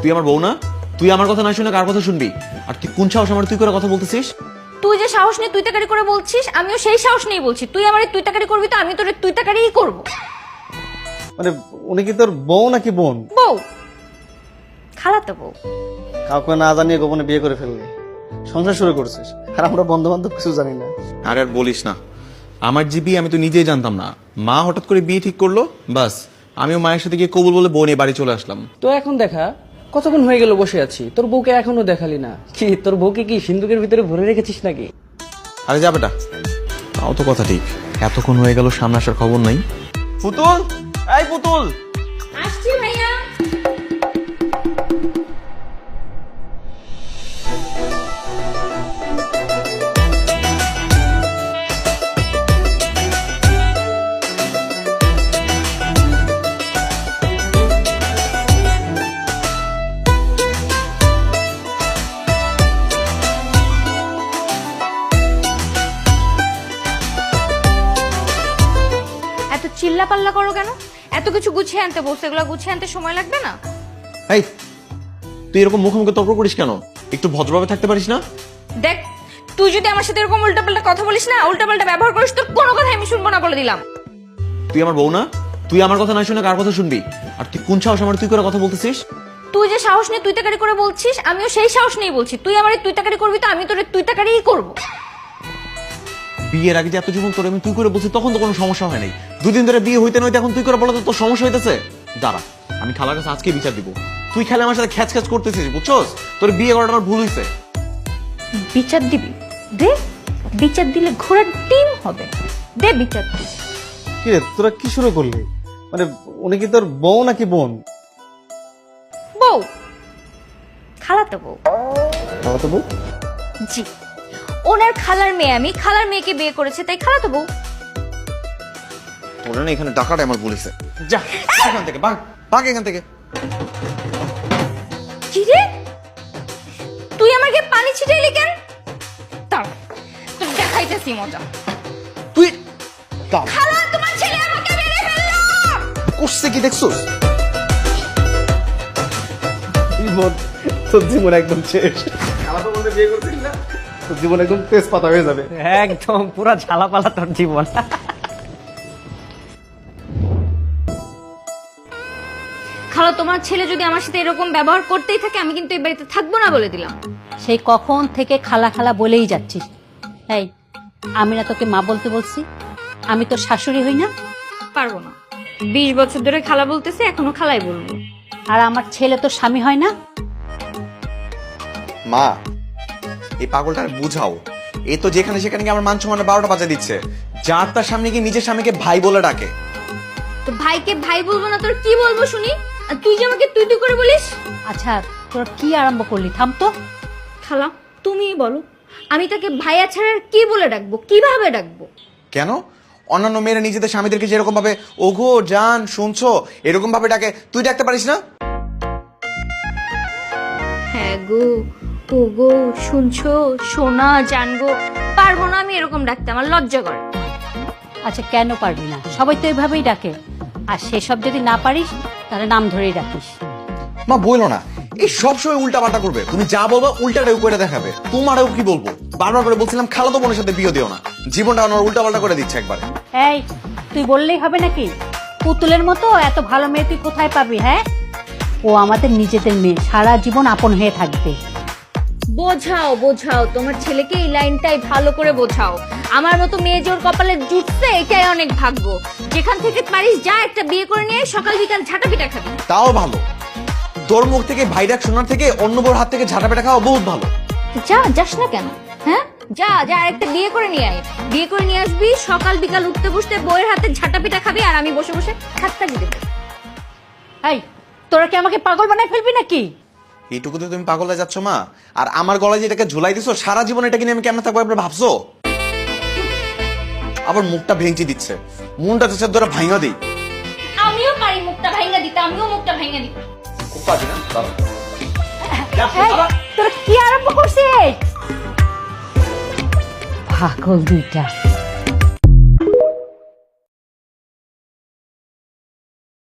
তুই আমার বউ না? তুই আমার কথা না শুনে কার কথা শুনবি? আর তুই কোন সাহস আমার তুই করে কথা বলতেছিস? তুই যে সাহস নিয়ে তুই তাকারি করে বলছিস, আমিও সেই সাহস নিয়ে বলছি। তুই আমারে তুই তাকারি করবি তো আমি তোরে তুই তাকারিই করব। মানে উনি কি তোর বউ নাকি বোন? বউ, খালাতো বউ। কাউকে না জানিয়ে গোপনে বিয়ে করে ফেললি, সংসার শুরু করছিস, আর আমরা বন্ধু বান্ধব কিছু জানি না। আর আর বলিস না, আমার যে বিয়ে আমি তো নিজেই জানতাম না। মা হঠাৎ করে বিয়ে ঠিক করলো, বাস আমিও মায়ের সাথে গিয়ে কবুল বলে বউ নিয়ে বাড়ি চলে আসলাম। তো এখন দেখা কতক্ষণ হয়ে গেল বসে আছি, তোর বউকে এখনো দেখালি না। কি তোর বউকে কি সিন্ধুকের ভিতরে ভরে রেখেছিস নাকি? আরে যা বেটা, তাও তো কথা ঠিক। এতক্ষণ হয়ে গেল, সামনে আসার খবর নাই। পুতুল, এই পুতুল। আসছি ভাইয়া। এত চিল্লা পাল্লা করো কেন? এত কিছু গুছিয়ে আনতে বলছো, এগুলো গুছিয়ে আনতে সময় লাগবে না? এই তুই এরকম মুখে মুখে তর্ক করিস কেন? একটু ভদ্রভাবে থাকতে পারিস না? দেখ, তুই যদি আমার সাথে এরকম উল্টাপাল্টা কথা বলিস না, উল্টাপাল্টা ব্যবহার করিস, তোর কোনো কথা আমি শুনবো না বলে দিলাম। তুই আমার বউ না? তুই আমার কথা না শুনে কার কথা শুনবি? আর তুই কোন সাহস আমার তুই করে কথা বলতেছিস? তুই যে সাহস নিয়ে তুই তাকারি করে বলছিস, আমিও সেই সাহস নিয়ে বলছি। তুই আমারে তুই তাকারি করবি তো আমি তোরে তুই তাকারিই করব। বিয়ের আগে যে এত জীবন তোর আমি তুই করে বলছি, তখন তো কোনো সমস্যা হয় নাই। দুদিন ধরে বিয়ে হইতে নইতে এখন তুই করে বলো তো তোর সমস্যা হইতেছে? দাঁড়া, আমি খালার কাছে আজকে বিচার দিব। তুই খেলে আমার সাথে খ্যাচ খ্যাচ করতেছিস, বুঝছস? তোর বিয়ে করাটা আমার ভুল হয়েছে। বিচার দিবি? দে, বিচার দিলে ঘোড়ার ডিম হবে। দে বিচার দি। কি রে, তোরা কি শুরু করলি? মানে উনি কি তোর বউ নাকি বোন? বউ, খালাতো বউ। বাবা তো বউ? জি, ওনার খালার মেয়ে, আমি খালার মেয়েকে বিয়ে করেছে, তাই খালাতো বউ। তোরা না এখানে ডাকাটা আমার ভুল হয়েছে। যা এখান থেকে, ভাগ ভাগ এখান থেকে। কি রে, তুই আমাকে পানি ছিটাইলি কেন? দাঁড়া, তোর দেখাইতেছি মজা। তুই খালা, তোমার ছেলে আমাকে মেরে ফেললো। করছে কি দেখছস? জীবন, তোর জীবন একদম শেষ। খালা তো বলতে বিয়ে করছিস না, তোর জীবন একদম তেজপাতা হয়ে যাবে। একদম পুরা ঝালাপালা তোর জীবন। খালা, তোমার ছেলে যদি আমার সাথে এরকম ব্যবহার করতেই থাকে, আমি কিন্তু এই বাড়িতে থাকবো না বলে দিলাম। সেই কখন থেকে খালা খালা বলেই যাচ্ছিস। এই, আমি না তোকে মা বলতে বলছি? আমি তোর শাশুড়ি হই না? পারবো না, 20 বছর ধরে খালা বলতেছে, এখনো খালাই বলবো। আর আমার ছেলে তোর স্বামী হয় না? মা, এই পাগলটার বুঝাও। এ তো যেখানে সেখানে গিয়ে আমার মান সম্মানে 12টা বাজা দিচ্ছে। যার তার সামনে গিয়ে নিজের স্বামীকে ভাই বলে ডাকে। তো ভাইকে ভাই বলবো না তোর কি বলবো শুনি? আর তুই যে আমাকে তুই তুই করে বলিস। আচ্ছা, তোর কি আরম্ভ করলি? থাম তো। খালা, তুমিই বলো, আমি তাকে ভাইয়া ছাড়া আর কি বলে ডাকবো, কিভাবে ডাকবো? কেন? অন্যান্য মেয়েরা নিজেদের স্বামীদেরকে যেরকম ভাবে ওগো জান শুনছো এরকম ভাবে ডাকে, তুই ডাকতে পারিস না? হ্যাঁ গো, ও গো, শুনছো, সোনা, জানগো, পারবো না আমি এরকম ডাকতে, আমার লজ্জা করে। আচ্ছা, কেন পারবি না? সবাই তো এইভাবেই ডাকে। আর সেসব যদি না পারিস, তাহলে নাম ধরেই ডাকিস। মা বইলো না, এই সবসময় উল্টা পাল্টা করবে। তুমি যা বলবা উল্টাটাও করে দেখাবে। তোমারও কি বলবো? বারবার করে বলছিলাম খালাতো বোনের সাথে বিয়ে দিও না, জীবনটা আমার উল্টা পাল্টা করে দিচ্ছে একবার। এই, তুই বললেই হবে নাকি? পুতুলের মতো এত ভালো মেয়ে তুই কোথায় পাবি? হ্যাঁ, ও আমাদের নিজেদের মেয়ে, সারা জীবন আপন হয়ে থাকবে। বোঝাও বোঝাও, তোমার ছেলেকে এই লাইনটাই ভালো করে বোঝাও। আমার মতো মেয়ে যে ওর কপালে জুটছে, এটাই অনেক ভাগ্য। যেখান থেকে পারিস যা, একটা বিয়ে করে নিয়ে সকাল বিকাল ঝাঁটা পিটা খাবি। তাও ভালো, তোর মুখ থেকে ভাই ডাক শোনার থেকে অন্য বোর হাত থেকে ঝাঁটা পেটা খাওয়া বহুত ভালো। যা, যাস না কেন? হ্যাঁ, যা যা, একটা বিয়ে করে নিয়ে আয়। বিয়ে করে নিয়ে আসবি, সকাল বিকাল উঠতে বসতে বউয়ের হাতে ঝাঁটা পিটা খাবি, আর আমি বসে বসে খাট্টা দিয়ে দেবো। এই, তোরা কি আমাকে পাগল বানায় ফেলবি নাকি? এইটুকুতে তুমি পাগল হয়ে যাচ্ছ মা? আর আমার গলায় যেটাকে ঝুলাই দিছো, সারা জীবন এটা কিনে আমি কেমন থাকবো একবার ভাবছো? আবার মুখটা ভেঙচি দিচ্ছে, মনটা চাচ্ছে ধরে ভাঙা দিই। আমিও পারি মুখটা ভাঙা দিতে, আমিও মুখটা ভাঙা দিতে। খুব পারি না, দাঁড়াও। এই, তোরা কি আরম্ভ করছিস? পাগল দুইটা।